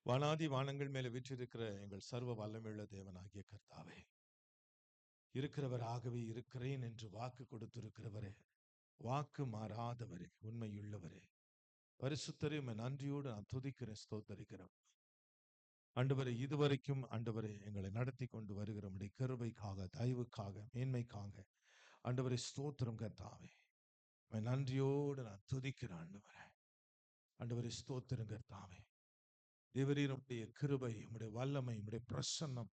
வானாதி வானங்கள் மேல வீற்றிருக்கிற எங்கள் சர்வ வல்லமையுள்ள தேவனாகிய கர்த்தாவே, இருக்கிறவராகவே இருக்கிறேன் என்று வாக்கு கொடுத்திருக்கிறவரே, வாக்கு மாறாதவரே, உண்மையுள்ளவரே, பரிசுத்தரே, நன்றியோடு நான் துதிக்கிறேன், ஸ்தோத்தரிக்கிறேன். ஆண்டவரே, இதுவரைக்கும் ஆண்டவரே எங்களை நடத்தி கொண்டு வருகிற உம்முடைய கிருபைக்காக, தயவுக்காக, மேன்மைக்காக ஆண்டவரே ஸ்தோத்திரம் கர்த்தாவே. நன்றியோடு நான் துதிக்கிறேன் ஆண்டவரே. ஆண்டவரே ஸ்தோத்திரம் கர்த்தாவே. தேவரீர் உம்முடைய கிருபை, உம்முடைய வல்லமை, உம்முடைய பிரசன்னம்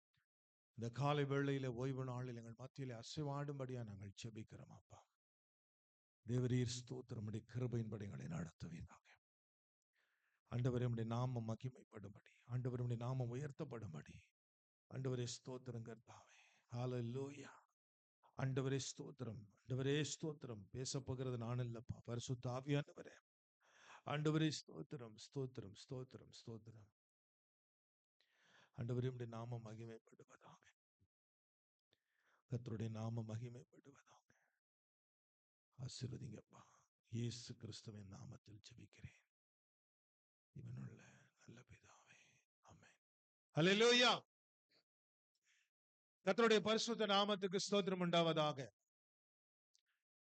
இந்த காலை வேளையில ஓய்வு நாளில் எங்கள் மத்தியிலே அசைவாடும்படியா நாங்கள் ஜெபிக்கிறோம் அப்பா. தேவரீர் ஸ்தோத்திரம், உம்முடைய கிருபையின்படி எங்களை நடத்துவீராக. ஆண்டவரே, உம்முடைய நாமம் மகிமைப்படும்படி, ஆண்டவரே உம்முடைய நாமம் உயர்த்தப்படும்படி, ஆண்டவரே ஸ்தோத்திரம் கர்த்தாவே. ஹல்லேலூயா. ஆண்டவரே ஸ்தோத்திரம், ஆண்டவரே ஸ்தோத்திரம். பேச போகிறது நான் இல்லப்பா, பரிசுத்த ஆவியானவரே. ஆண்டவரே ஸ்தோத்திரம், ஸ்தோத்திரம், ஸ்தோத்திரம், ஸ்தோத்திரம். ஆண்டவரே உம்முடைய நாமம் மகிமைப்படுவதாக. கர்த்தருடைய நாமம் மகிமைப்படுவதாக. ஆசீர்வதிங்கப்பா. இயேசு கிறிஸ்துவின் நாமத்தில் ஜெபிக்கிறேன், இவனுள்ள நல்ல பிதாவே, ஆமென். ஹல்லேலூயா. கர்த்தருடைய பரிசுத்த நாமத்துக்கு ஸ்தோத்திரம் உண்டாவதாக.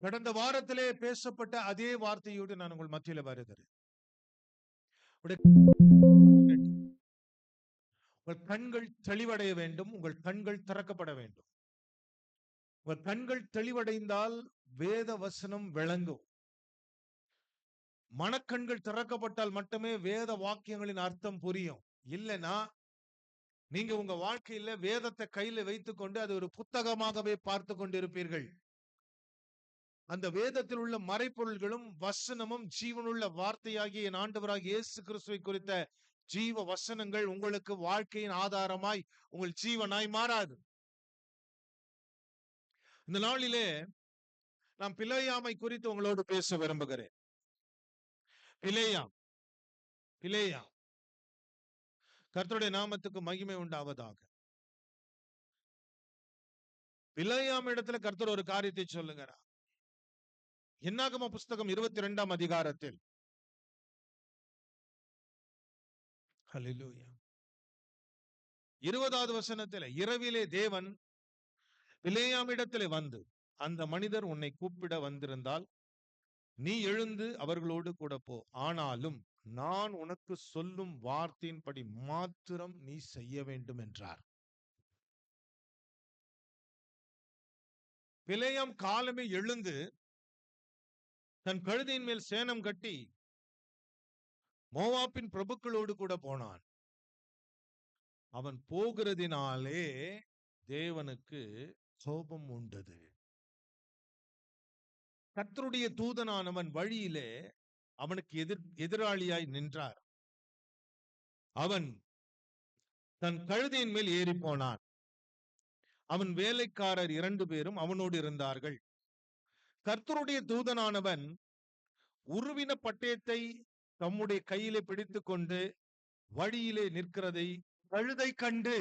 கடந்த வாரத்திலே பேசப்பட்ட அதே வார்த்தையோடு நான் உங்கள் மத்தியில வருகிறேன். உங்கள் கண்கள் தெளிவடைய வேண்டும், உங்கள் கண்கள் திறக்கப்பட வேண்டும். உங்கள் கண்கள் தெளிவடைந்தால் வேத வசனம் விளங்கும். மனக்கண்கள் திறக்கப்பட்டால் மட்டுமே வேத வாக்கியங்களின் அர்த்தம் புரியும். இல்லைன்னா நீங்க உங்க வாழ்க்கையில வேதத்தை கையில வைத்துக் கொண்டு அது ஒரு புத்தகமாகவே பார்த்து கொண்டிருப்பீர்கள். அந்த வேதத்தில் உள்ள மறைப்பொருள்களும் வசனமும் ஜீவனுள்ள வார்த்தையாகிய என் ஆண்டவராகிய இயேசு கிறிஸ்துவை குறித்த ஜீவ வசனங்கள் உங்களுக்கு வாழ்க்கையின் ஆதாரமாய் உங்கள் ஜீவனாய் மாறாது. இந்த நாளிலே நான் பிலேயாமை குறித்து உங்களோடு பேச விரும்புகிறேன். பிலேயாம். கர்த்தருடைய நாமத்துக்கு மகிமை உண்டாவதாக. பிலேயாம் இடத்துல கர்த்தர் ஒரு காரியத்தை சொல்லுகிறார். என்னாகம புஸ்தகம் 22ஆம் அதிகாரத்தில் ஹல்லேலூயா 20வது வசனத்தில், இரவிலே தேவன் பிலேயாமிடத்திலே வந்து, அந்த மனிதர் உன்னை கூப்பிட வந்திருந்தால் நீ எழுந்து அவர்களோடு கூட போ, ஆனாலும் நான் உனக்கு சொல்லும் வார்த்தையின்படி மாத்திரம் நீ செய்ய வேண்டும் என்றார். பிலேயாம் காலமே எழுந்து தன் கழுதையின் மேல் சேணம் கட்டி மோவாபின் பிரபுக்களோடு கூட போனான். அவன் போகிறதினாலே தேவனுக்கு கோபம் உண்டது. கர்த்தருடைய தூதனானவன் வழியிலே அவனுக்கு எதிராளியாய் நின்றார். அவன் தன் கழுதையின் மேல் ஏறி போனான். அவன் வேலைக்காரர் 2 பேரும் அவனோடு இருந்தார்கள். கர்த்தருடைய தூதனானவன் உருவின பட்டயத்தை தம்முடைய கையிலே பிடித்துக் கொண்டு வழியிலே நிற்கிறதை கழுதை கண்டு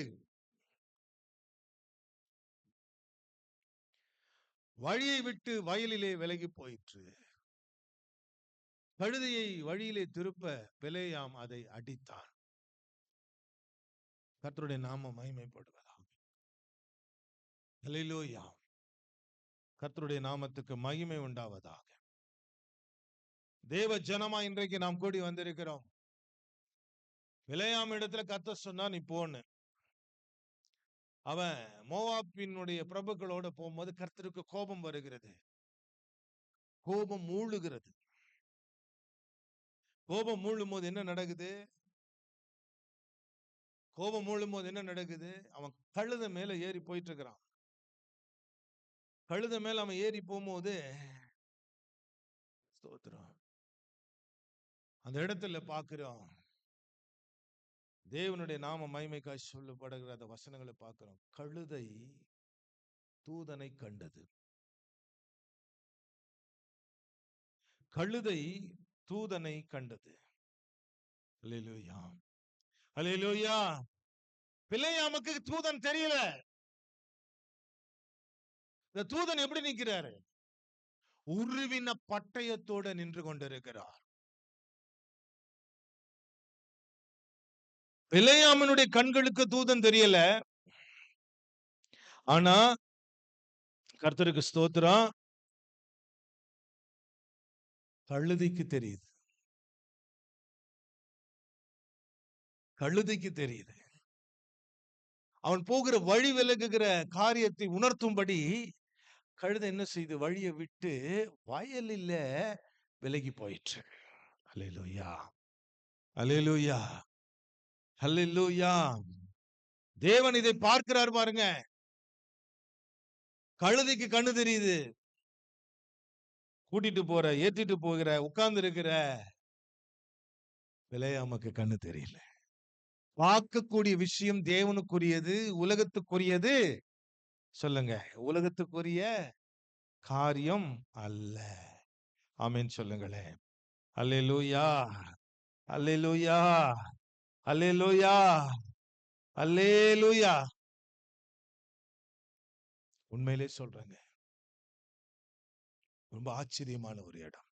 வழியை விட்டு வயலிலே விலகி போயிற்று. கழுதையை வழியிலே திருப்ப பிலேயாம் அதை அடித்தான். கர்த்தருடைய நாமம் மகிமைப்படுவதாக. ஹல்லேலூயா. கர்த்தருடைய நாமத்துக்கு மகிமை உண்டாவதாக. தேவ ஜனமா இன்றைக்கு நாம் கூடி வந்திருக்கிறோம். பிலேயாம் இடத்துல கர்த்தர் சொன்னா நீ போன்னு. அவன் மோவாபினுடைய பிரபுக்களோட போகும்போது கர்த்தருக்கு கோபம் வருகிறது. கோபம் மூழுகிறது. கோபம் மூழும் போது என்ன நடக்குது? கோபம் மூழும் போது என்ன நடக்குது? அவன் கழுத மேல ஏறி போயிட்டு இருக்கிறான். கழுத மேல அவன் ஏறி போகும்போது ஸ்தோத்திரம், அந்த இடத்துல பார்க்கிறோம், தேவனுடைய நாம மகிமைக்காய் சொல்லப்படுகிற அந்த வசனங்களை பார்க்கிறோம். கழுதை தூதனை கண்டது. கழுதை தூதனை கண்டது. அல்லேலூயா, அல்லேலூயா. பிலேயாமுக்கு தூதன் தெரியல. இந்த தூதன் எப்படி நிற்கிறாரு? உருவின பட்டயத்தோட நின்று கொண்டிருக்கிறார். பிலேயாமினுடைய கண்களுக்கு தூதன் தெரியல. ஆனா கர்த்தருக்கு ஸ்தோத்திரம், கழுதைக்கு தெரியுது. கழுதைக்கு தெரியுது. அவன் போகிற வழி விலகுகிற காரியத்தை உணர்த்தும்படி கழுதை என்ன செய்து வழியை விட்டு வயலில் விலகி போயிற்று. அல்லேலூயா, அல்லேலூயா, அல்லேலூயா. தேவன் இதை பார்க்கிறார் பாருங்க. கழுதைக்கு கண்ணு தெரியுது, கூட்டிட்டு போற, ஏற்றிட்டு போகிற, உட்கார்ந்து இருக்கிற பிலேயாமுக்கு கண்ணு தெரியல. பார்க்கக்கூடிய விஷயம் தேவனுக்குரியது, உலகத்துக்குரியது. சொல்லுங்க, உலகத்துக்குரிய காரியம் அல்ல. ஆமென் சொல்லுங்களேன். அல்லேலூயா, அல்லேலூயா, அல்லேலூயா, அல்லேலூயா. உண்மையிலே சொல்றேங்க, ரொம்ப ஆச்சரியமான ஒரு இடம்,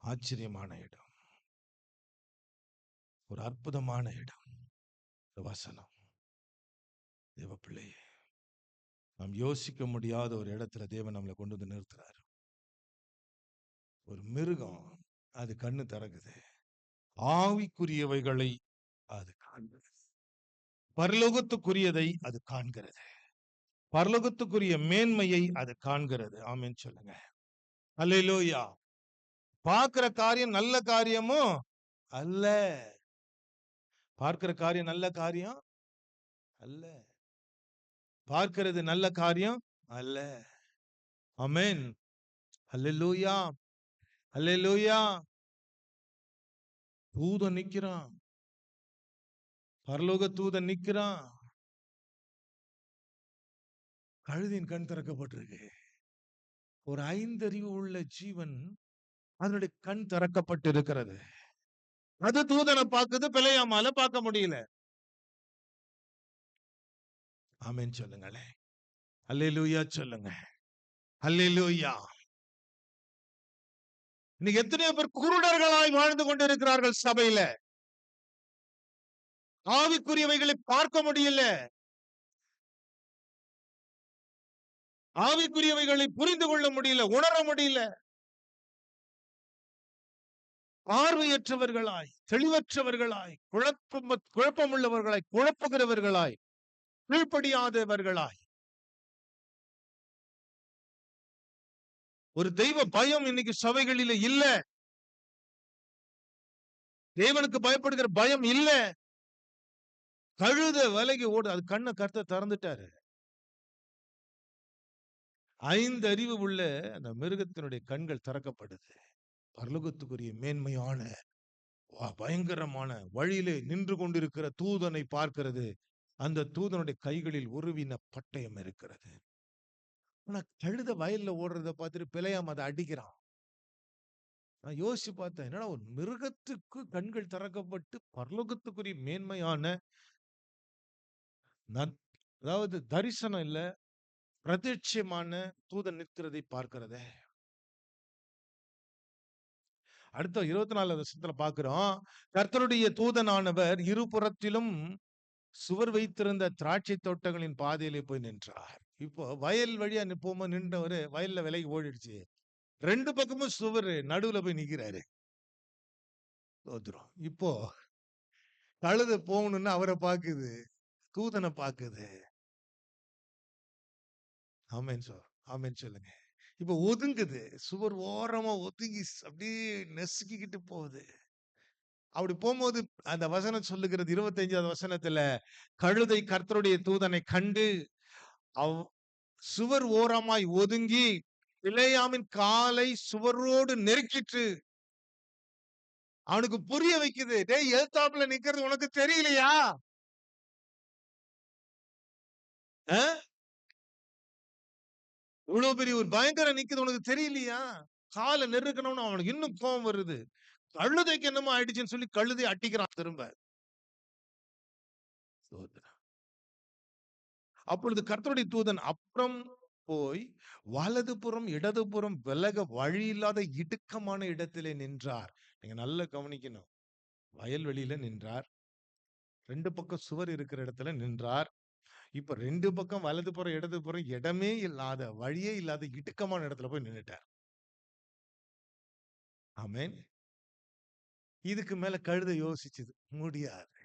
ஆச்சரியமான இடம், ஒரு அற்புதமான இடம். வசனம், தேவ பிள்ளையே, நாம் யோசிக்க முடியாத ஒரு இடத்துல தேவன் நம்மளை கொண்டு வந்து நிறுத்துறாரு. ஒரு மிருகம் அது கண்ணு திறக்குது, ஆவிக்குரியவைகளை அது காண்கிறது, பரலோகத்துக்குரியதை அது காண்கிறது, பரலோகத்துக்குரிய மேன்மையை அது காண்கிறது. ஆமென் சொல்லுங்க. அல்லேலூயா. பார்க்கிற காரியம் நல்ல காரியமும் அல்ல. பார்க்கிற காரியம் நல்ல காரியம் அல்ல. பார்க்கிறது நல்ல காரியம் அல்ல. ஆமென். அல்லேலூயா, அல்லேலூயா. தூதன் நிக்கிறான், பரலோக தூதன் நிக்கிறான். கழுதின் கண் திறக்கப்பட்டிருக்கு. ஒரு 5 அறிவு உள்ள ஜீவன், அதனுடைய கண் திறக்கப்பட்டு இருக்கிறது. அது தூதனை பார்க்குது, பிலேயாமால பார்க்க முடியல. ஆமென் சொல்லுங்களேன். அல்லேலூயா சொல்லுங்க. அல்லேலூயா. இன்னைக்கு எத்தனையோ பேர் குருடர்களாய் வாழ்ந்து கொண்டிருக்கிறார்கள் சபையில. ஆவிக்குரியவைகளை பார்க்க முடியல, ஆவிக்குரியவைகளை புரிந்து கொள்ள முடியல, உணர முடியல. பார்வையற்றவர்களாய், தெளிவற்றவர்களாய், குழப்பமுள்ளவர்களாய், குழப்புகிறவர்களாய், கீழ்ப்படியாதவர்களாய். ஒரு தெய்வ பயம் இன்னைக்கு சபைகளில இல்ல. தேவனுக்கு பயப்படுகிற பயம் இல்ல. கழுத விலகி ஓடு, அது கண்ணை கர்த்தர் திறந்துட்டாரு. 5 அறிவு உள்ள அந்த மிருகத்தினுடைய கண்கள் திறக்கப்படுது. பரலோகத்துக்குரிய மேன்மையான பயங்கரமான வழியிலே நின்று கொண்டிருக்கிற தூதனை பார்க்கிறது. அந்த தூதனுடைய கைகளில் உருவின பட்டயம் இருக்கிறது. ஆனா கழுத வயல்ல ஓடுறத பார்த்துட்டு பிலேயாம் அதை அடிக்கிறான். நான் யோசிச்சு பார்த்தேன், என்னடா ஒரு மிருகத்துக்கு கண்கள் திறக்கப்பட்டு பரலோகத்துக்குரிய மேன்மையான அதாவது தரிசனம் இல்ல, பிரத்யட்சமான தூதன் நிற்கிறதை பார்க்கிறதே. அடுத்த 24 வருஷத்துல பார்க்கிறோம், கர்த்தருடைய தூதனானவர் இருபுறத்திலும் சுவர் வைத்திருந்த திராட்சை தோட்டங்களின் பாதையிலே போய் நின்றார். இப்போ வயல் வழியா போகும்போது நின்றவரு வயல்ல விலகி ஓடிடுச்சு. 2 பக்கமும் சுவர், நடுவுல போய் நிக்கிறாரு. இப்போ கழுத போகணும்னு அவரை பாக்குது, தூதனை பாக்குது. ஆமென் சார், ஆமென் சொல்லுங்க. இப்ப ஒதுங்குது, சுவர் ஓரமா ஒதுங்கி அப்படியே நெசுக்கிக்கிட்டு போகுது. அப்படி போகும்போது அந்த வசனம் சொல்லுகிறது 25வது வசனத்துல, கழுதை கர்த்தருடைய தூதனை கண்டு சுவர் ஓரமாய் ஒதுங்கி பிலேயாமின் காலை சுவரோடு நெருக்கிட்டு அவனுக்கு புரிய வைக்குது. டேய், எழுத்தாப்புல நிக்கிறது உனக்கு தெரியலையா? இவ்வளவு பெரிய ஒரு பயங்கரம் நிக்குது, உனக்கு தெரியலையா? காலை நெருக்கணும்னு அவனுக்கு இன்னும் கோபம் வருது. கழுதைக்கு என்னமோ ஆயிடுச்சுன்னு சொல்லி கழுதை அட்டிக்கிறான் திரும்ப. அப்பொழுது கர்த்தருடைய தூதன் அப்புறம் போய் வலதுபுறம் இடதுபுறம் விலக வழி இல்லாத இடுக்கமான இடத்திலே நின்றார். நீங்க நல்லா கவனிக்கணும். வயல்வெளியில நின்றார். 2 பக்கம் சுவர் இருக்கிற இடத்துல நின்றார். இப்ப 2 பக்கம் வலது புறம், இடது புறம் இடமே இல்லாத, வழியே இல்லாத இடுக்கமான இடத்துல போய் நின்னுட்டார். ஆமென். இதுக்கு மேல கழுதை யோசிச்சது. முடியாது.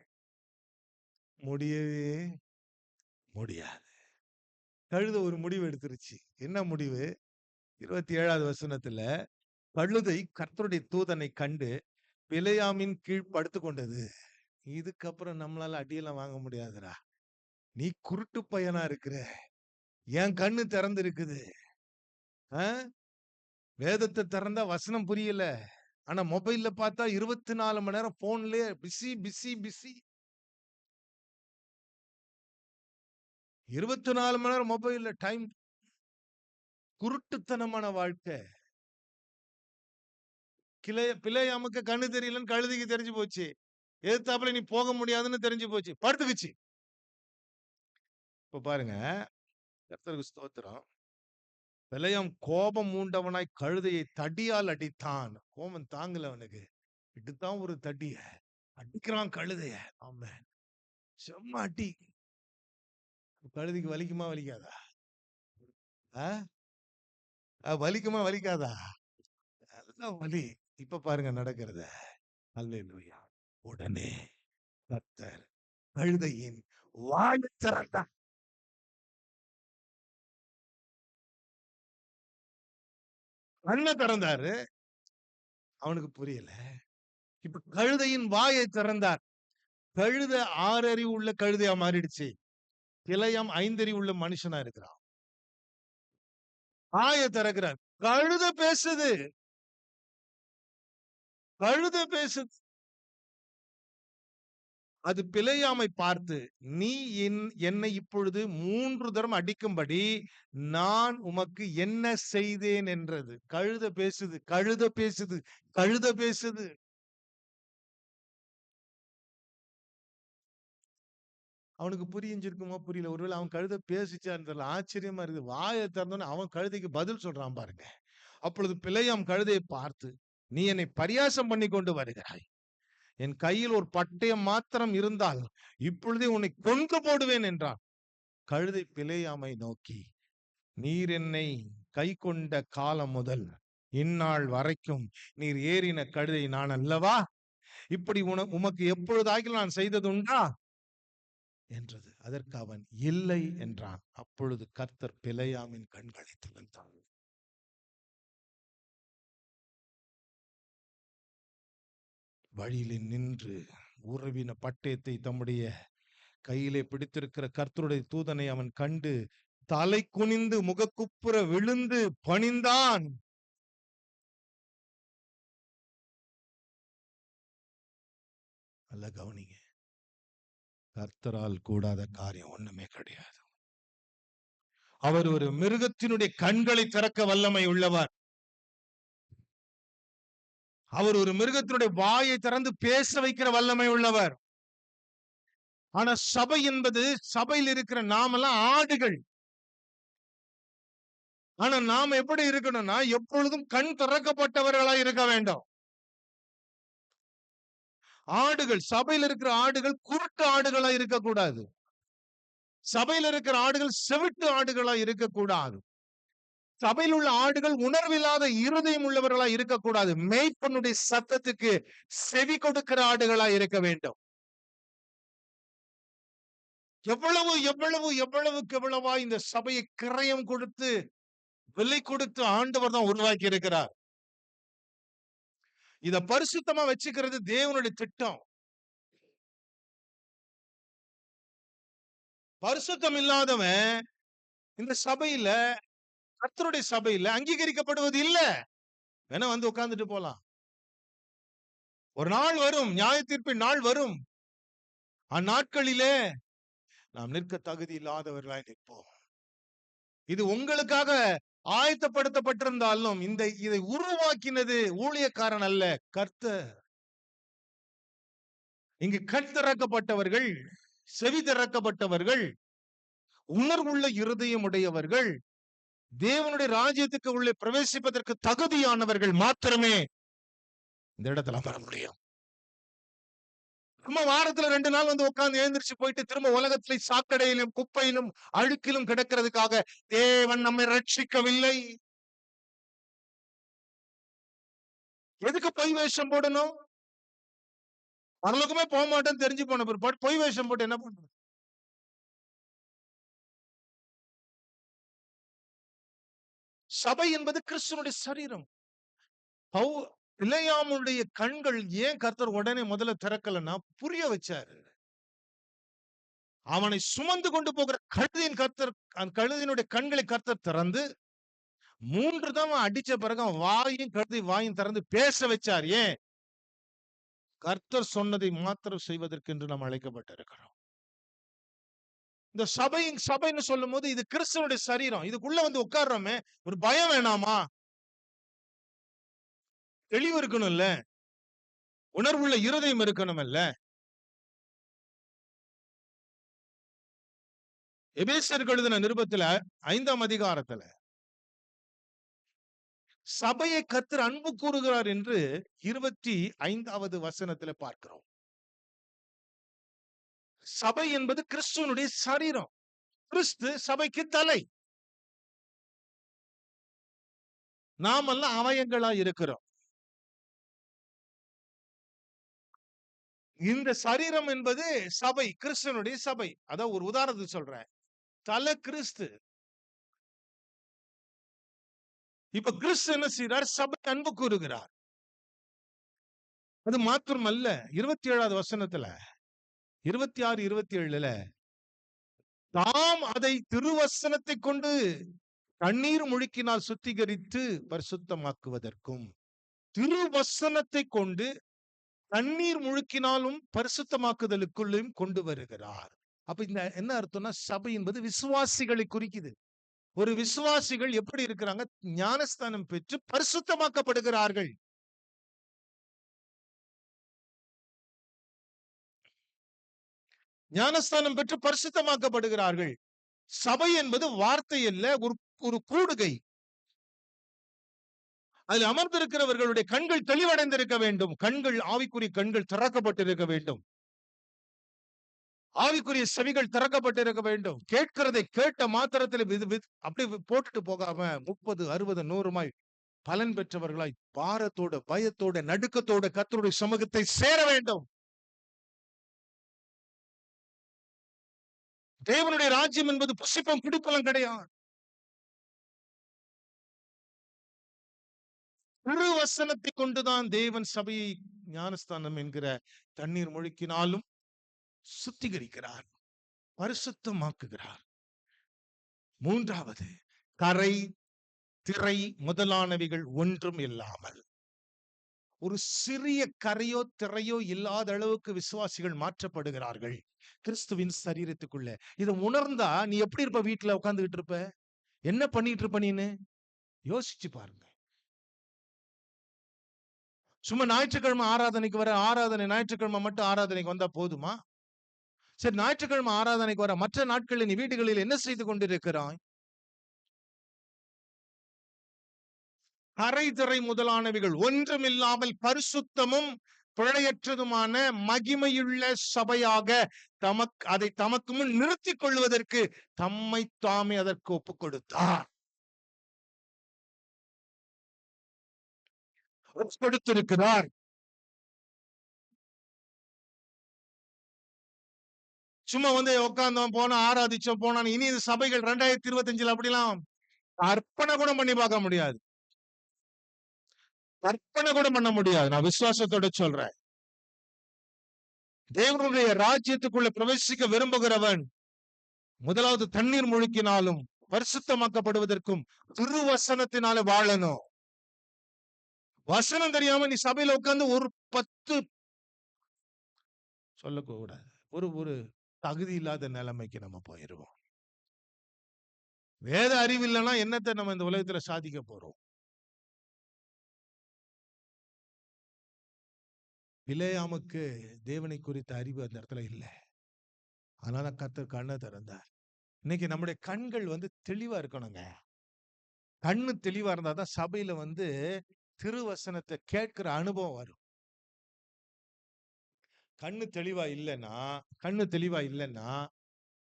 முடியவே முடியாது. கழுதை ஒரு முடிவு எடுத்துருச்சு. என்ன முடிவு? 27வது வசனத்துல, கழுதை கர்த்தருடைய தூதனை கண்டு பிலேயாமின் கீழ் படுத்துக் கொண்டது. இதுக்கப்புறம் நம்மளால அடியெல்லாம் வாங்க முடியாதுடா. நீ குருட்டு பையனா இருக்கிற. என் கண்ணு திறந்து இருக்குது. வேதத்தை திறந்தா வசனம் புரியல. ஆனா மொபைல்ல பார்த்தா 24 மணி நேரம் போன்லயே பிஸி பிஸி பிஸி. 24 மணி நேரம் மொபைல்ல டைம். குருட்டுத்தனமான வாழ்க்கை. பிலேயாமுக்கு கண்ணு தெரியலன்னு கழுதைக்கு தெரிஞ்சு போச்சு. எதிர்த்தாப்புல நீ போக முடியாதுன்னு தெரிஞ்சு போச்சு. படுத்துக்குச்சு. இப்ப பாருங்க, கர்த்தருக்கு ஸ்தோத்திரம். பிலேயாம் கோபம் மூண்டவனாய் கழுதையை தடியால் அடித்தான். கோபம் தாங்கல அவனுக்கு. இதுதான் ஒரு தடிய அடிக்கிறான் கழுதைய. ஆமென். செம்ம அடி. கழுதைக்கு வலிக்குமா வலிக்காதா? வலிக்குமா வலிக்காதா? நல்ல வலி. இப்ப பாருங்க நடக்கிறத. அல்லேலூயா. உடனே கர்த்தர் கழுதையின் வாயை திறந்தார். கண்ணை திறந்தாரு. அவனுக்கு புரியல. இப்ப கழுதையின் வாயை திறந்தார். கழுதை 6 அறிவு உள்ள கழுதையா மாறிடுச்சு. பிலேயாம் 5 அறிவு உள்ள மனுஷனா இருக்கிறான். வாயை திறக்கிறார். கழுதை பேசுது. கழுதை பேசுது. அது பிலேயாமை பார்த்து, நீ என்னை இப்பொழுது 3 தரம் அடிக்கும்படி நான் உமக்கு என்ன செய்தேன் என்றது. கழுதை பேசுது, கழுதை பேசுது, கழுதை பேசுது. அவனுக்கு புரிஞ்சிருக்குமோ புரியல. ஒருவேளை அவன் கழுதை பேசிச்சான்னு தெரியல. ஆச்சரியமா இருக்குது. வாயை திறந்தோன்னே அவன் கழுதைக்கு பதில் சொல்றான் பாருங்க. அப்பொழுது பிலேயாம் கழுதையை பார்த்து, நீ என்னை பரியாசம் பண்ணி கொண்டு வருகிறாய். என் கையில் ஒரு பட்டயம் மாத்திரம் இருந்தால் இப்பொழுதே உன்னை கொன்று போடுவேன் என்றான். கழுதை பிலேயாமை நோக்கி, நீர் என்னை கை கொண்ட காலம் முதல் இந்நாள் வரைக்கும் நீர் ஏறின கழுதை நான் அல்லவா? இப்படி உமக்கு எப்பொழுதாகிலும் நான் செய்தது உண்டா என்றது. அதற்கு அவன் இல்லை என்றான். அப்பொழுது கர்த்தர் பிலேயாமின் கண்களை திறந்தார். வழியிலே நின்று உறவின பட்டயத்தை தம்முடைய கையிலே பிடித்திருக்கிற கர்த்தருடைய தூதனை அவன் கண்டு தலை குனிந்து முகக்குப்புற விழுந்து பணிந்தான். அல்ல கவனிங்க, கர்த்தரால் கூடாத காரியம் ஒண்ணுமே கிடையாது. அவர் ஒரு மிருகத்தினுடைய கண்களை திறக்க வல்லமை உள்ளவர். அவர் ஒரு மிருகத்தினுடைய வாயை திறந்து பேச வைக்கிற வல்லமை உள்ளவர். ஆனா சபை என்பது, சபையில் இருக்கிற நாமெல்லாம் ஆடுகள். ஆனா நாம எப்படி இருக்கணும்னா எப்பொழுதும் கண் திறக்கப்பட்டவர்களா இருக்க வேண்டும். ஆடுகள், சபையில் இருக்கிற ஆடுகள் குருட்டு ஆடுகளா இருக்கக்கூடாது. சபையில் இருக்கிற ஆடுகள் செவிட்டு ஆடுகளா இருக்கக்கூடாது. சபையில் உள்ள ஆடுகள் உணர்வில்லாத இருதயம் உள்ளவர்களா இருக்கக்கூடாது. மேய்ப்பனுடைய சத்தத்துக்கு செவி கொடுக்கிற ஆடுகளா இருக்க வேண்டும். எவ்வளவுக்கு எவ்வளவா இந்த சபையை கிரயம் கொடுத்து விலை கொடுத்து ஆண்டவர் தான் உருவாக்கி இருக்கிறார். இத பரிசுத்தமா வச்சுக்கிறது தேவனுடைய திட்டம். பரிசுத்தம் இல்லாதவன் இந்த சபையில, கர்த்தருடைய சபையில அங்கீகரிக்கப்படுவது இல்ல. வேணா வந்து உட்கார்ந்துட்டு போலாம். ஒரு நாள் வரும், நியாய தீர்ப்பின் நாள் வரும். அந்நாட்களிலே நாம் நிற்க தகுதி இல்லாதவர்களாய் நிற்போம். இது உங்களுக்காக ஆயத்தப்படுத்தப்பட்டிருந்தாலும் இதை உருவாக்கினது ஊழியக்காரன் அல்ல, கர்த்தர். இங்கு கண் திறக்கப்பட்டவர்கள், செவி திறக்கப்பட்டவர்கள், உணர்வுள்ள இருதயம் உடையவர்கள், தேவனுடைய ராஜ்யத்துக்கு உள்ளே பிரவேசிப்பதற்கு தகுதியானவர்கள் மாத்திரமே இந்த இடத்துல வர முடியும். சும்மா வாரத்துல 2 நாள் வந்து உட்கார்ந்து எழுந்திருச்சு போயிட்டு திரும்ப உலகத்திலே சாக்கடையிலும் குப்பையிலும் அழுக்கிலும் கிடக்கிறதுக்காக தேவன் நம்மை ரட்சிக்கவில்லை. எதுக்கு பொய் வேஷம் போடணும்? பரலோகமே போக மாட்டேன்னு தெரிஞ்சு போன பிற்பாடு பொய் வேஷம் போட்டு என்ன பண்றது? சபை என்பது கிறிஸ்துவனுடைய சரீரம். பிலேயாமுடைய கண்கள் ஏன் கர்த்தர் உடனே முதல்ல திறக்கலன்னா புரிய வச்சாரு. அவனை சுமந்து கொண்டு போகிற கழுதையின் கர்த்தர், அந்த கழுதையினுடைய கண்களை கர்த்தர் திறந்து 3 தான் அடிச்ச பிறகு அவன் வாயும் கழுதை வாயும் திறந்து பேச வச்சார். ஏன்? கர்த்தர் சொன்னதை மாத்திரம் செய்வதற்கு என்று நாம் அழைக்கப்பட்டிருக்கிறோம். இந்த சபைன்னு சொல்லும் போது இது கிறிஸ்துவனுடைய சரீரம். இதுக்குள்ள வந்து உட்கார்றோமே, ஒரு பயம் வேணாமா? தெளிவு இருக்கணும்ல, உணர்வுள்ள இருதயம் இருக்கணும்ல. எபேசியருக்கு எழுதின நிருபத்துல 5ஆம் அதிகாரத்துல சபையை கர்த்தர் அன்பு கூறுகிறார் என்று 25வது வசனத்துல பார்க்கிறோம். சபை என்பது கிறிஸ்துவனுடைய சரீரம். கிறிஸ்து சபைக்கு தலை. நாமெல்லாம் அவயங்களா இருக்கிறோம். இந்த சரீரம் என்பது சபை, கிறிஸ்துவனுடைய சபை. அதான் ஒரு உதாரணத்துக்கு சொல்றேன். தலை கிறிஸ்து. இப்ப கிறிஸ்து என்ன செய்றார்? சபை அன்பு கூறுகிறார். அது மாத்திரமல்ல, 27வது வசனத்துல 26, 27ல தாம் அதை திருவசனத்தை கொண்டு கண்ணீர் முழுக்கினால் சுத்திகரித்து பரிசுத்தமாக்குவதற்கும், திருவசனத்தை கொண்டு தண்ணீர் முழுக்கினாலும் பரிசுத்தமாக்குதலுக்குள்ளும் கொண்டு வருகிறார். அப்ப இந்த என்ன அர்த்தம்னா, சபை என்பது விசுவாசிகளை குறிக்குது. ஒரு விசுவாசிகள் எப்படி இருக்கிறாங்க? ஞானஸ்தானம் பெற்று பரிசுத்தமாக்கப்படுகிறார்கள். ஞானஸ்தானம் பெற்று பரிசுத்தமாக்கப்படுகிறார்கள். சபை என்பது வார்த்தை அல்ல, ஒரு கூடுகை. அதில் அமர்ந்திருக்கிறவர்களுடைய கண்கள் தெளிவடைந்திருக்க வேண்டும். கண்கள், ஆவிக்குரிய கண்கள் திறக்கப்பட்டிருக்க வேண்டும். ஆவிக்குரிய செவிகள் திறக்கப்பட்டிருக்க வேண்டும். கேட்கிறதை கேட்ட மாத்திரத்தில் அப்படி போட்டுட்டு போகாம 30, 60, 100 பலன் பெற்றவர்களாய் பாரத்தோட, பயத்தோட, நடுக்கத்தோட கர்த்தருடைய சமூகத்தை சேர வேண்டும். தேவனுடைய ராஜ்யம் என்பது புசிப்பம் குடிப்பலம் கிடையாது. திருவசனத்தை கொண்டுதான் தேவன் சபையை ஞானஸ்தானம் என்கிற தண்ணீர் முழுக்கினாலும் சுத்திகரிக்கிறார், பரிசுத்தமாக்குகிறார். 3வது, கரை, திரை முதலானவைகள் ஒன்றும் இல்லாமல், ஒரு சிறிய கரையோ திரையோ இல்லாத அளவுக்கு விசுவாசிகள் மாற்றப்படுகிறார்கள் கிறிஸ்துவின் சரீரத்துக்குள்ள. இதை உணர்ந்தா நீ எப்படி இருப்ப? வீட்டுல உட்கார்ந்துகிட்டு இருப்ப? என்ன பண்ணிட்டு இருப்ப நீன்னு யோசிச்சு பாருங்க. சும்மா ஞாயிற்றுக்கிழமை ஆராதனைக்கு வர, ஞாயிற்றுக்கிழமை மட்டும் ஆராதனைக்கு வந்தா போதுமா? சரி, ஞாயிற்றுக்கிழமை ஆராதனைக்கு வர மற்ற நாட்களில் நீ வீடுகளில் என்ன செய்து கொண்டிருக்கிறாய்? கரை திரை முதலானவைகள் ஒன்றுமில்லாமல் பரிசுத்தமும் பிழையற்றதுமான மகிமையுள்ள சபையாக அதை தமக்கு முன் நிறுத்திக் கொள்வதற்கு தம்மை தாமே அதற்கு ஒப்புக் கொடுத்தார், கொடுத்திருக்கிறார். சும்மா வந்து உட்கார்ந்தோம், போனோம், ஆராதிச்சோம், போனோம். இனி இந்த சபைகள் 2025 அப்படிலாம் கற்பனை கூட பண்ணி பார்க்க முடியாது. கற்பனை கூட பண்ண முடியாது. நான் விசுவாசத்தோட சொல்றேன். தேவனுடைய ராஜ்யத்துக்குள்ள பிரவேசிக்க விரும்புகிறவன் முதலாவது தண்ணீர் முழுக்கினாலும் பரிசுத்தமாக்கப்படுவதற்கும் திருவசனத்தினால வாழணும். வசனம் தெரியாம நீ சபையில உட்கார்ந்து ஒரு 10 சொல்லக்கூடாது, ஒரு தகுதி இல்லாத நிலைமைக்கு நம்ம போயிருவோம். வேத அறிவு இல்லைன்னா என்னத்தை நம்ம இந்த உலகத்துல சாதிக்க போறோம்? பிலேயாமுக்கு தேவனை குறித்த அறிவு அந்த இடத்துல இல்லை. அதனால கர்த்தர் கண்ணை திறந்தார். இன்னைக்கு நம்முடைய கண்கள் வந்து தெளிவா இருக்கணுங்க. கண்ணு தெளிவா இருந்தாதான் சபையில வந்து திருவசனத்தை கேட்கிற அனுபவம் வரும். கண்ணு தெளிவா இல்லைன்னா கண்ணு தெளிவா இல்லைன்னா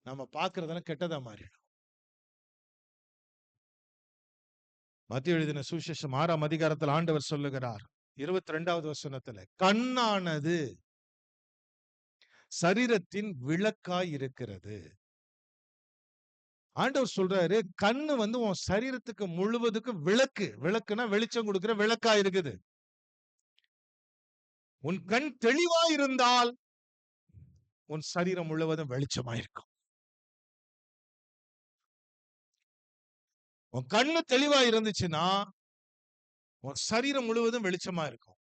நம்ம பார்க்கறதெல்லாம் கெட்டதா மாறிடும். மத்திய எழுதின சுவிசேஷம் 6ஆம் அதிகாரத்தில் ஆண்டவர் சொல்லுகிறார் 22வது வசனத்துல, கண்ணானது சரீரத்தின் விளக்காய் இருக்கிறது. ஆண்டவர் சொல்றாரு, கண்ணு உன் சரீரத்துக்கு முழுவதுக்கும் விளக்கு. விளக்குனா வெளிச்சம் கொடுக்கிற விளக்கா இருக்குது. உன் கண் தெளிவா இருந்தால் உன் சரீரம் முழுவதும் வெளிச்சமா இருக்கும். உன் கண்ணு தெளிவா இருந்துச்சுன்னா உன் சரீரம் முழுவதும் வெளிச்சமா இருக்கும்.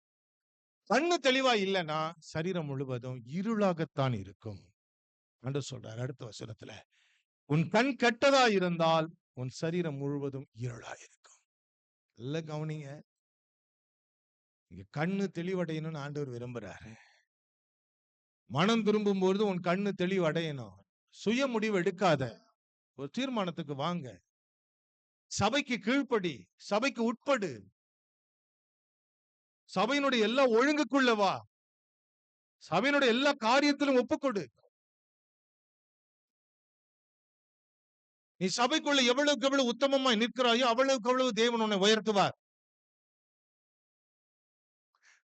கண்ணு தெளிவா இல்லைன்னா சரீரம் முழுவதும் இருளாகத்தான் இருக்கும். ஆண்டவர் சொல்றார் அடுத்த வசனத்துல, உன் கண் கெட்டதா இருந்தால் உன் சரீரம் முழுவதும் இருளா இருக்கும். நல்ல கவனிங்க, இங்க கண்ணு தெளிவடையணும்னு ஆண்டவர் விரும்புறாரு. மனம் திரும்பும் பொழுது உன் கண்ணு தெளிவடையணும். சுய முடிவு எடுக்காத, ஒரு தீர்மானத்துக்கு வாங்க. சபைக்கு கீழ்ப்படி, சபைக்கு உட்படு, சபையினுடைய எல்லா ஒழுங்குக்குள்ள வா, சபையினுடைய எல்லா காரியத்திலும் ஒப்புக்கொடு. நீ சபைக்குள்ள எவ்வளவுக்கு எவ்வளவு உத்தமமாய் நிற்கிறாயோ அவ்வளவுக்கு அவ்வளவு தேவன் உன்னை உயர்த்துவார்.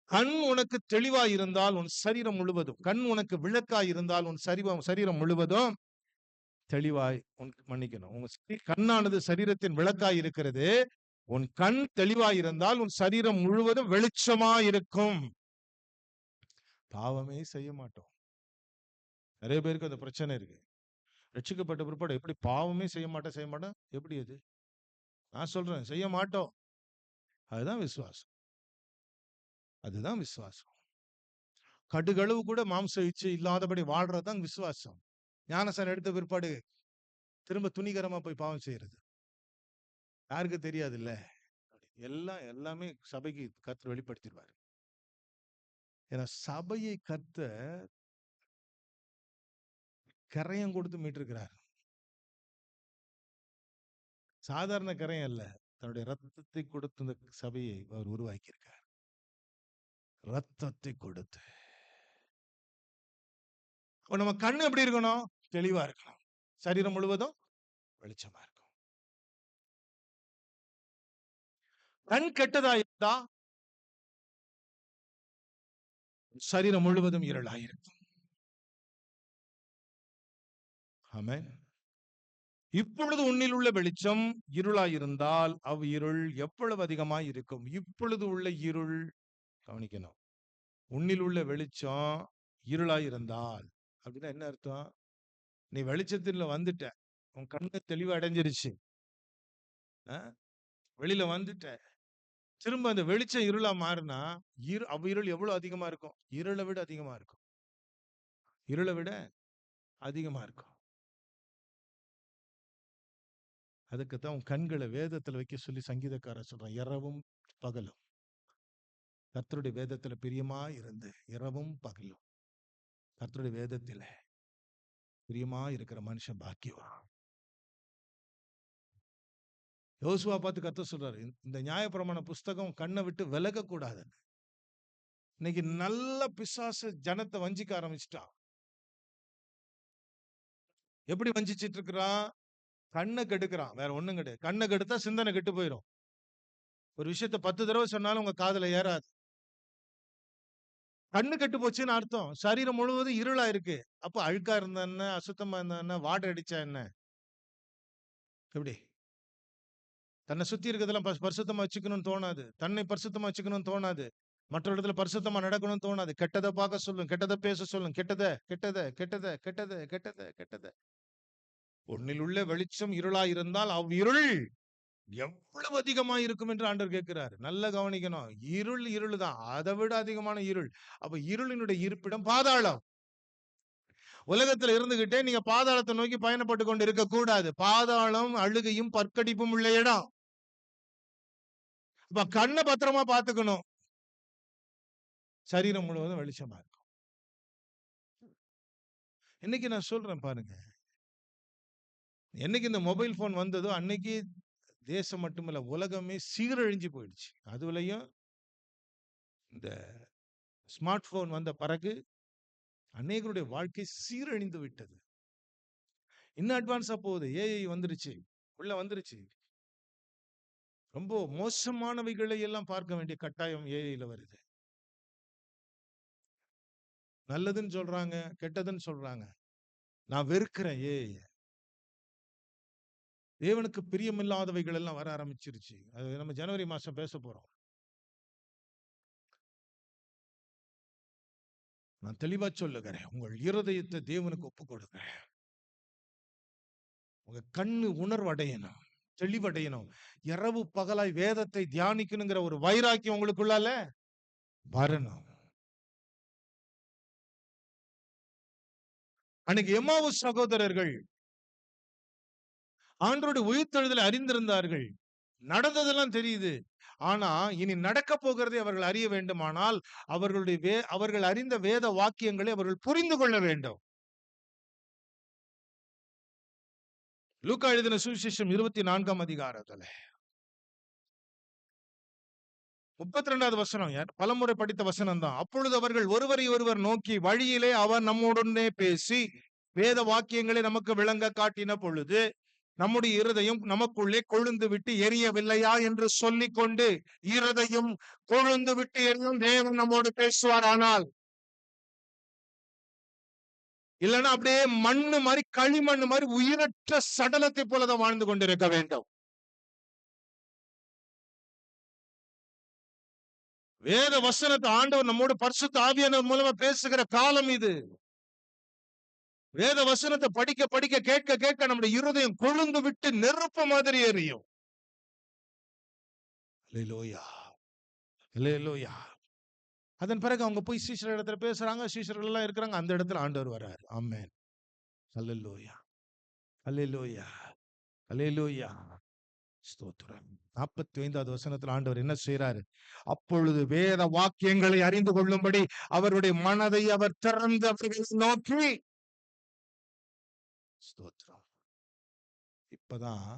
கண் உனக்கு தெளிவா இருந்தால் உன் சரீரம் முழுவதும், கண் உனக்கு விளக்காய் இருந்தால் உன் சரீரம் முழுவதும் தெளிவாய் மன்னிக்கணும். உங்க கண்ணானது சரீரத்தின் விளக்காய் இருக்கிறது. உன் கண் தெளிவாய் இருந்தால் உன் சரீரம் முழுவதும் வெளிச்சமா இருக்கும். பாவமே செய்ய மாட்டோம். நிறைய பேருக்கு அந்த பிரச்சனை இருக்கு. ரட்சிக்கப்பட்ட பிற்பாடு எப்படி பாவமே செய்ய மாட்டேன் எப்படி அது? நான் சொல்றேன், செய்ய மாட்டோம். அதுதான் விசுவாசம். அதுதான் விசுவாசம். கடுகளவு கூட மாம்ச இச்சை இல்லாதபடி வாழ்றதுதான் விசுவாசம். ஞானஸ்நானம் எடுத்த பிற்பாடு திரும்ப துணிகரமா போய் பாவம் செய்யறது யாருக்கு தெரியாது இல்ல. எல்லாமே சபைக்கு கர்த்தர் வெளிப்படுத்திடுவார். ஏன்னா சபையை கர்த்தர் கரையம் கொடுத்து மீட்டிருக்கிறார். சாதாரண கரையம் அல்ல, தன்னுடைய ரத்தத்தை கொடுத்து இந்த சபையை அவர் உருவாக்கி இருக்கார். ரத்தத்தை கொடுத்து. நம்ம கண்ணு எப்படி இருக்கணும்? தெளிவா இருக்கணும். சரீரம் முழுவதும் வெளிச்சமா இருக்கும். கண் கெட்டதா இருந்தா சரீரம் முழுவதும் இருளாயிருக்கும். ஆமென். இப்பொழுது உன்னில் உள்ள வெளிச்சம் இருளாயிருந்தால் இருள் எவ்வளவு அதிகமாய் இருக்கும். இப்பொழுது உள்ள இருள், கவனிக்கணும், உன்னில் உள்ள வெளிச்சம் இருளாயிருந்தால் அப்படின்னா என்ன அர்த்தம்? நீ வெளிச்சத்துல வந்துட்ட, உன் கண்ணு தெளிவு அடைஞ்சிருச்சு, வெளியில வந்துட்ட, திரும்ப அந்த வெளிச்சம் இருளா மாறினா இருள் எவ்வளவு அதிகமா இருக்கும்? இருளை விட அதிகமா இருக்கும். இருளை விட அதிகமா இருக்கும். அதுக்குத்தான் உன் கண்களை வேதத்துல வைக்க சொல்லி சங்கீதக்காரர் சொல்றான். இரவும் பகலும் கர்த்தருடைய வேதத்துல பிரியமா இருந்து, இரவும் பகலும் கர்த்தருடைய வேதத்துல பிரியமா இருக்கிற மனுஷன் பாக்கியவான். யோசுவா பார்த்து கர்த்தர் சொல்றாரு, இந்த நியாயப்பிரமாண புஸ்தகம் கண்ணை விட்டு விலக கூடாது. இன்னைக்கு நல்ல பிசாசு ஜனத்தை வஞ்சிக்க ஆரம்பிச்சிட்டான். எப்படி வஞ்சிச்சிட்டு இருக்கிறான்? கண்ணை கெடுக்கிறான், வேற ஒண்ணும் கிடையாது. கண்ணை கெடுத்தா சிந்தனை கெட்டு போயிடும். ஒரு விஷயத்த 10 தடவை சொன்னாலும் உங்க காதுல ஏறாது. கண்ணு கெட்டு போச்சுன்னு அர்த்தம். சரீரம் முழுவதும் இருளா இருக்கு. அப்ப அழுக்கா இருந்தா என்ன, அசுத்தமா இருந்தா என்ன, வாடை அடிச்சா என்ன? எப்படி தன்னை சுத்தி இருக்கிறதெல்லாம் பரிசுத்தமா வச்சுக்கணும்னு தோணாது. தன்னை பரிசுத்தமா வச்சுக்கணும்னு தோணாது. மற்ற இடத்துல பரிசுத்தமா நடக்கணும்னு தோணாது. கெட்டதை பார்க்க சொல்லும், கெட்டதை பேச சொல்லும், கெட்டதை கெட்டதை கெட்டதை கெட்டதை கெட்டதை கெட்டதை. உன்னில் உள்ள வெளிச்சம் இருளா இருந்தால் இருள் எவ்வளவு அதிகமா இருக்கும் என்று ஆண்டவர் கேட்கிறார். நல்ல கவனிக்கணும். இருள் தான், அதை விட அதிகமான இருள். அப்ப இருளினுடைய இருப்பிடம் பாதாளம். உலகத்துல இருந்துகிட்டே நீங்க பாதாளத்தை நோக்கி பயணப்பட்டு கொண்டு இருக்க கூடாது. பாதாளம் அழுகையும் பற்கடிப்பும் உள்ள இடம். இப்ப கண்ணை பத்திரமா பாத்துக்கணும். சரீரம் முழுவதும் வெளிச்சமா இருக்கும். இன்னைக்கு நான் சொல்றேன் பாருங்க, என்னைக்கு இந்த மொபைல் போன் வந்ததோ அன்னைக்கு தேசம் மட்டுமல்ல உலகமே சீரழிஞ்சு போயிடுச்சு. அதுலயும் இந்த ஸ்மார்ட் போன் வந்த பிறகு அநேகருடைய வாழ்க்கை சீரழிந்து விட்டது. இன்னும் அட்வான்ஸா போகுது. ஏஐ வந்துருச்சு, உள்ள வந்துருச்சு. ரொம்ப மோசமானவைகளை எல்லாம் பார்க்க வேண்டிய கட்டாயம் ஏஐல வருது. நல்லதுன்னு சொல்றாங்க, கெட்டதுன்னு சொல்றாங்க. நான் வெறுக்கிறேன் ஏஐ. தேவனுக்கு பிரியமில்லாதவைகள் எல்லாம் வர ஆரம்பிச்சிருச்சு. அது நம்ம ஜனவரி மாசம் பேச போறோம். நான் தெளிவா சொல்லுகிறேன், உங்கள் இருதயத்தை தேவனுக்கு ஒப்பு கொடுங்க. உங்க கண்ணு உணர்வடையணும், தெளிவடையணும். இரவு பகலாய் வேதத்தை தியானிக்கணுங்கிற ஒரு வைராக்கியம் உங்களுக்குள்ளால வரணும். அன்னைக்கு எம்மாவு சகோதரர்கள் ஆண்டவருடைய உயிர்த்தெழுதலை அறிந்திருந்தார்கள். நடந்ததெல்லாம் தெரியுது. ஆனா இனி நடக்க போகிறதை அவர்கள் அறிய வேண்டுமானால் அவர்கள் அறிந்த வேத வாக்கியங்களை அவர்கள் புரிந்து கொள்ள வேண்டும். லூக்கா எழுதின சுவிசேஷம் 24ஆம் அதிகாரத்துல 32வது வசனம், பலமுறை படித்த வசனம் தான். அப்பொழுது அவர்கள் ஒருவரை ஒருவர் நோக்கி, வழியிலே அவர் நம்முடனே பேசி வேத வாக்கியங்களை நமக்கு விளங்க காட்டின பொழுது நம்முடைய இருதயம் நமக்குள்ளே கொழுந்து விட்டு எரியவில்லையா என்று சொல்லிக் கொண்டு, இருதயம் கொழுந்து விட்டு எரியும் தேவன் நம்மோடு பேசுவார். ஆனால் இல்லைன்னா அப்படியே மண்ணு மாதிரி, களிமண்ணு மாதிரி உயிரற்ற சடலத்தை போலதான் வாழ்ந்து கொண்டிருக்க வேண்டும். வேத வசனத்தை ஆண்டவர் நம்மோடு பரிசுத்த ஆவியானவர் மூலமா பேசுகிற காலம் இது. வேத வசனத்தை படிக்க படிக்க கேட்க கேட்க நம்முடைய இருதயம் கொழுந்து விட்டு நெருப்பு மாதிரி எரியும். அல்லேலூயா, அல்லேலூயா. அதன் பிறகு அவங்க போய் சீஷர் இடத்துல பேசுறாங்க. சீஷர்கள் எல்லாம் இருக்கிறாங்க. அந்த இடத்துல ஆண்டவர் வராரு. ஆமென். அல்லேலூயா, அல்லேலூயா, அல்லேலூயா. ஸ்தோத்திரம். 45வது வசனத்தில் ஆண்டவர் என்ன செய்யறாரு? அப்பொழுது வேத வாக்கியங்களை அறிந்து கொள்ளும்படி அவருடைய மனதை அவர் திறந்து அவர்களை நோக்கி, ஸ்தோத்திரம். இப்பதான்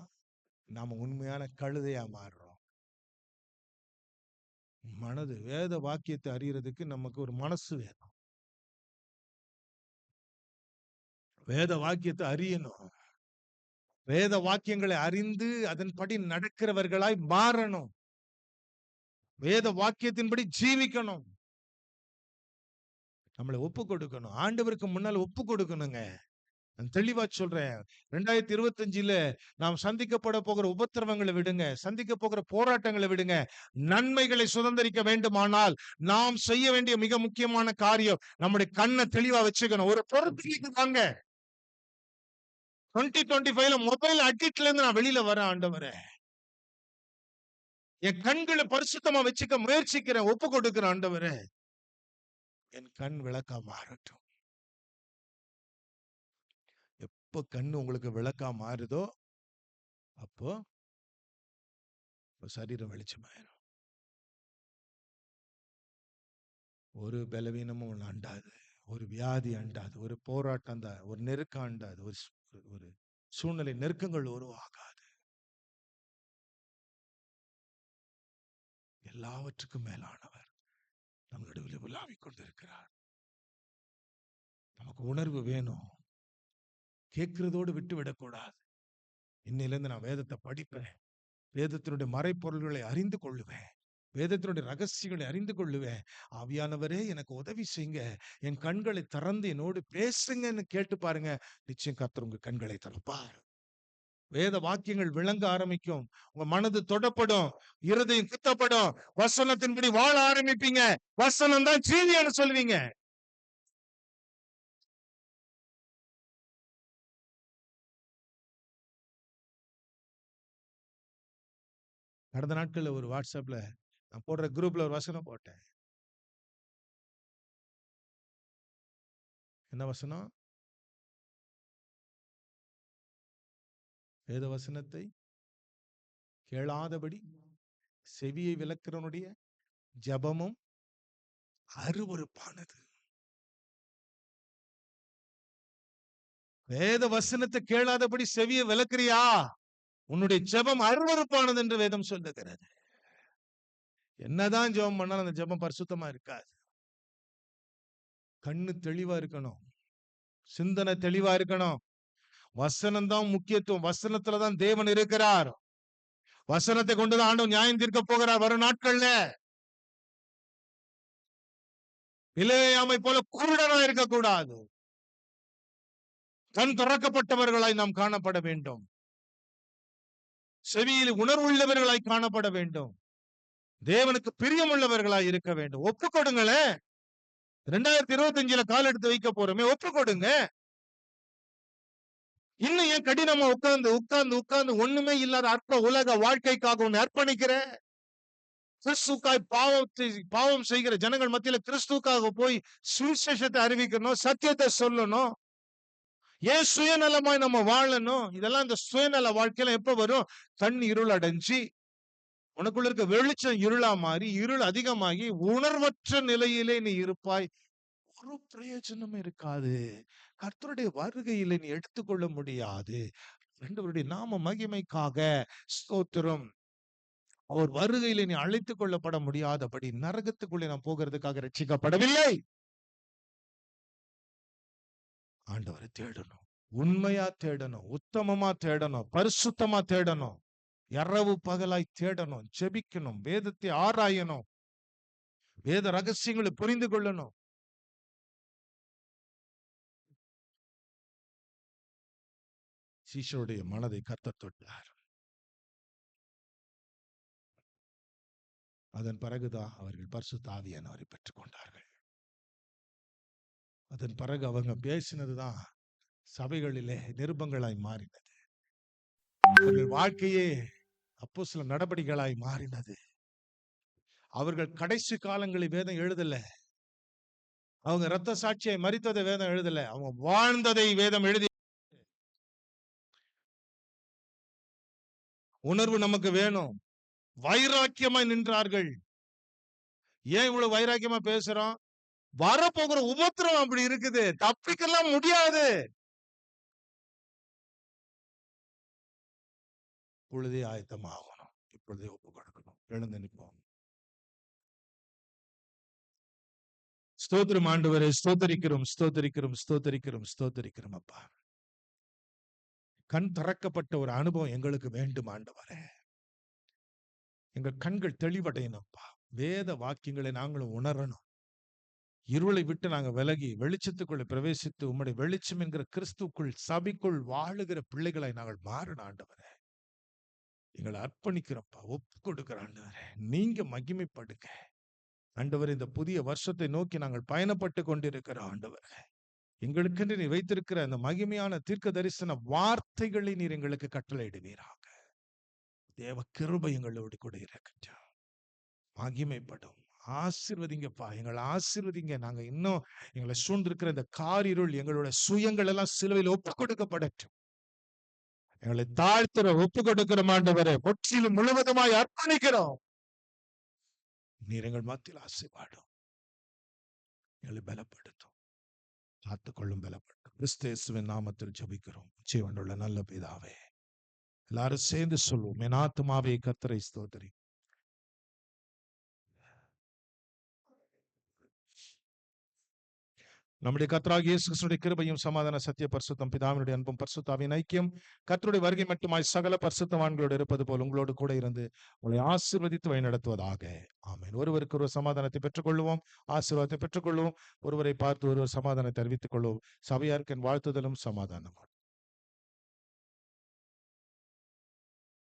நாம உண்மையான கழுதையா மாறுறோம். மனது வேத வாக்கியத்தை அறியறதுக்கு நமக்கு ஒரு மனசு வேணும். வேத வாக்கியத்தை அறியணும். வேத வாக்கியங்களை அறிந்து அதன்படி நடக்கிறவர்களாய் மாறணும். வேத வாக்கியத்தின்படி ஜீவிக்கணும். நம்மளை ஒப்பு கொடுக்கணும். ஆண்டவருக்கு முன்னால் ஒப்பு கொடுக்கணுங்க. நான் தெளிவா சொல்றேன். 2025ல நாம் சந்திக்கப்பட போகிற உபத்திரவங்களை விடுங்க, சந்திக்க போகிற போராட்டங்களை விடுங்க. நன்மைகளை சுதந்திரிக்க வேண்டுமானால் நாம் செய்ய வேண்டிய மிக முக்கியமான காரியம், நம்முடைய கண்ணை தெளிவா வச்சுக்கணும். ஒரு பொறுப்புக்கு வாங்க. 2025ல மொபைல் அடிக்ட்ல இருந்து நான் வெளியில வரேன் ஆண்டவரே. என் கண்களை பரிசுத்தமா வச்சுக்க முயற்சிக்கிறேன், ஒப்பு கொடுக்கிறேன் ஆண்டவரே. என் கண் விளக்கா மாறட்டும். எப்போ கண்ணு உங்களுக்கு விளக்கா மாறுதோ அப்போ சரீரம் வெளிச்சமாயிரும். ஒரு பலவீனமும் அண்டாது, ஒரு வியாதி அண்டாது, ஒரு போராட்டம் தான், ஒரு நெருக்கம் அண்டாது, ஒரு சூழ்நிலை நெருக்கங்கள் உருவாகாது. எல்லாவற்றுக்கும் மேலானவர் நம்மளுடைய உலாவிக் கொண்டிருக்கிறார். நமக்கு உணர்வு வேணும். கேட்கிறதோடு விட்டு விடக்கூடாது. இன்னையிலிருந்து நான் வேதத்தை படிப்பேன், வேதத்தினுடைய மறைப்பொருள்களை அறிந்து கொள்ளுவேன், வேதத்தினுடைய ரகசியங்களை அறிந்து கொள்ளுவேன். ஆவியானவரே எனக்கு உதவி செய்யுங்க, என் கண்களை திறந்து என்னோடு பேசுங்கன்னு கேட்டு பாருங்க. நிச்சயம் கர்த்தர் உங்க கண்களை திறப்பார். வேத வாக்கியங்கள் விளங்க ஆரம்பிக்கும். உங்க மனது தொடப்படும், இருதயம் குத்தப்படும். வசனத்தின்படி வாழ ஆரம்பிப்பீங்க. வசனம் தான் ஜீவியம்னு சொல்வீங்க. கடந்த நாட்கள்ல ஒரு வாட்ஸ்அப்ல நான் போடுற குரூப்ல ஒரு வசனம் போட்டேன். என்ன வசனம்? வேத வசனத்தை கேளாதபடி செவியை விலக்கிறவனுடைய ஜபமும் அருவருப்பானது. வேத வசனத்தை கேளாதபடி செவியை விலக்கிறியா, உன்னுடைய ஜெபம் அருவருப்பானது என்று வேதம் சொல்லுகிறது. என்னதான் ஜெபம் பண்ணாலும் அந்த ஜெபம் பரிசுத்தமா இருக்காது. கண்ணு தெளிவா இருக்கணும், சிந்தனை தெளிவா இருக்கணும். வசனம் தான் முக்கியத்துவம். வசனத்துலதான் தேவன் இருக்கிறார். வசனத்தை கொண்டுதான் ஆண்டவன் நியாயம் தீர்க்க போகிறார் வரும் நாட்கள்ல. பிலேயாமை போல குருடனா இருக்கக்கூடாது. கண் திறக்கப்பட்டவர்களாய் நாம் காணப்பட வேண்டும். செவியில் உணர்வுள்ளவர்களாய் காணப்பட வேண்டும். தேவனுக்கு பிரியமுள்ளவர்களாய் இருக்க வேண்டும். ஒப்பு கொடுங்களேன். 2025 கால் எடுத்து வைக்க போறோமே, ஒப்பு கொடுங்க. இன்னும் ஏன் கடினமா உட்கார்ந்து உட்கார்ந்து உட்கார்ந்து ஒண்ணுமே இல்லாத அற்ப உலக வாழ்க்கைக்காக உன்னை அர்ப்பணிக்கிற? கிறிஸ்துக்காய் பாவம் செய்கிற ஜனங்கள் மத்தியில கிறிஸ்துக்காக போய் சுவிசேஷத்தை அறிவிக்கணும், சத்தியத்தை சொல்லணும். ஏன் சுயநலமாய் நம்ம வாழணும்? இதெல்லாம் இந்த சுயநல வாழ்க்கையில எப்ப வரும்? கண் இருள் அடைஞ்சி உனக்குள்ள இருக்க வெளிச்சம் இருளா மாறி, இருள் அதிகமாகி உணர்வற்ற நிலையிலே நீ இருப்பாய். ஒரு பிரயோஜனம் இருக்காது. கர்த்தருடைய வருகையில நீ எடுத்துக்கொள்ள முடியாது. ஆண்டவருடைய நாம மகிமைக்காக ஸ்தோத்திரம். அவர் வருகையில நீ அழைத்துக் கொள்ளப்பட முடியாதபடி நரகத்துக்குள்ளே நாம் போகிறதுக்காக ரட்சிக்கப்படவில்லை. ஆண்டவரை தேடணும், உண்மையா தேடணும், உத்தமமா தேடணும், பரிசுத்தமா தேடணும், இரவு பகலாய் தேடணும், ஜெபிக்கணும், வேதத்தை ஆராயணும், வேத ரகசியங்களை புரிந்து கொள்ளணும். சீஷருடைய மனதை கர்த்தர் தொட்டார். அதன் பிறகுதான் அவர்கள் பரிசுத்த ஆவியானவரை பெற்றுக் கொண்டார்கள். அதன் பிறகு அவங்க பேசினதுதான் சபைகளிலே நிருபங்களாய் மாறினது. அவர்கள் வாழ்க்கையே அப்போஸ்தலர் நடபடிகளாய் மாறினது. அவர்கள் கடைசி காலங்களில் வேதம் எழுதல. அவங்க இரத்த சாட்சியை மரித்ததை வேதம் எழுதல. அவங்க வாழ்ந்ததை வேதம் எழுதி. உணர்வு நமக்கு வேணும். வைராக்கியமாய் நின்றார்கள். ஏன் இவ்வளவு வைராக்கியமா பேசுறோம்? வரப்போகிற உபத்திரம் அப்படி இருக்குது, தப்பிக்கலாம் முடியாது. இப்பொழுதே ஆயத்தமாகணும், இப்பொழுதே ஒப்பு கொடுக்கணும். எழுந்து நிற்போம். ஸ்தோத்திரம் ஆண்டவரே, ஸ்தோத்தரிக்கிறோம், ஸ்தோத்தரிக்கிறோம், ஸ்தோத்தரிக்கிறோம், ஸ்தோத்தரிக்கிறோம். அப்பா, கண் திறக்கப்பட்ட ஒரு அனுபவம் எங்களுக்கு வேண்டும் ஆண்டவரே. எங்கள் கண்கள் தெளிவடையணும்ப்பா. வேத வாக்கியங்களை நாங்களும் உணரணும். இருளை விட்டு நாங்க விலகி வெளிச்சத்துக்குள்ள பிரவேசித்து உம்முடைய வெளிச்சம் என்கிற கிறிஸ்துக்குள் சபைக்குள் வாழுகிற பிள்ளைகளை நாங்கள் மாறணும் ஆண்டவரே. எங்களை அர்ப்பணிக்கிறோம்ப்பா, ஒப்பு கொடுக்கிற ஆண்டவரே. நீங்க மகிமைப்படுங்க ஆண்டவரே. இந்த புதிய வருஷத்தை நோக்கி நாங்கள் பயணப்பட்டு கொண்டிருக்கிறோம் ஆண்டவரே. எங்களுக்கென்று நீ வைத்திருக்கிற அந்த மகிமையான தீர்க்க தரிசன வார்த்தைகளை நீர் எங்களுக்கு கட்டளையிடுவீராக. தேவ கிருபை எங்களோடு கூட இருக்கட்டும். மகிமைப்படும். ஆசீர்வதிங்கப்பா, எங்களை ஆசீர்வதிங்க. நாங்க இன்னும் எங்களை சூழ்ந்திருக்கிற இந்த காரிருள், எங்களோட சுயங்கள் எல்லாம் சிலுவையில் ஒப்பு கொடுக்கப்படட்டும். எங்களை தாழ்த்துற ஒப்பு கொடுக்கிற ஆண்டவரே, முற்றிலும் முழுவதுமாய் அர்ப்பணிக்கிறோம். நீர் எங்கள் மத்தியில் ஆசீர்வாடும், எங்களை பலப்படுத்தும், காத்துக்கொள்ளும், பலப்படுத்தும். கிறிஸ்து இயேசுவின் நாமத்தில் ஜெபிக்கிறோம் ஜீவனுள்ள நல்ல பிதாவே. எல்லாரும் சேர்ந்து சொல்வோம், என் ஆத்துமாவே கர்த்தரை ஸ்தோத்திரி. நம்முடைய கர்த்தராகிய இயேசு கிறிஸ்துவின் கிருபையும் சமாதான சத்திய பரிசுத்தம் பிதாவினுடைய அன்பும் பரிசுத்தாவின் ஐக்கியம் கர்த்தருடைய வருகை மட்டுமாய் சகல பரிசுத்தவான்களோடு இருப்பது போல் உங்களோடு கூட இருந்து உங்களை ஆசீர்வதித்து வழிநடத்துவதாக. ஆமென். ஒருவருக்கு ஒரு சமாதானத்தை பெற்றுக்கொள்வோம், ஆசீர்வாதத்தை பெற்றுக்கொள்வோம். ஒருவரை பார்த்து ஒருவர் சமாதானத்தை அறிவித்துக் கொள்வோம். சபையாருக்கு வாழ்த்துதலும் சமாதானம்.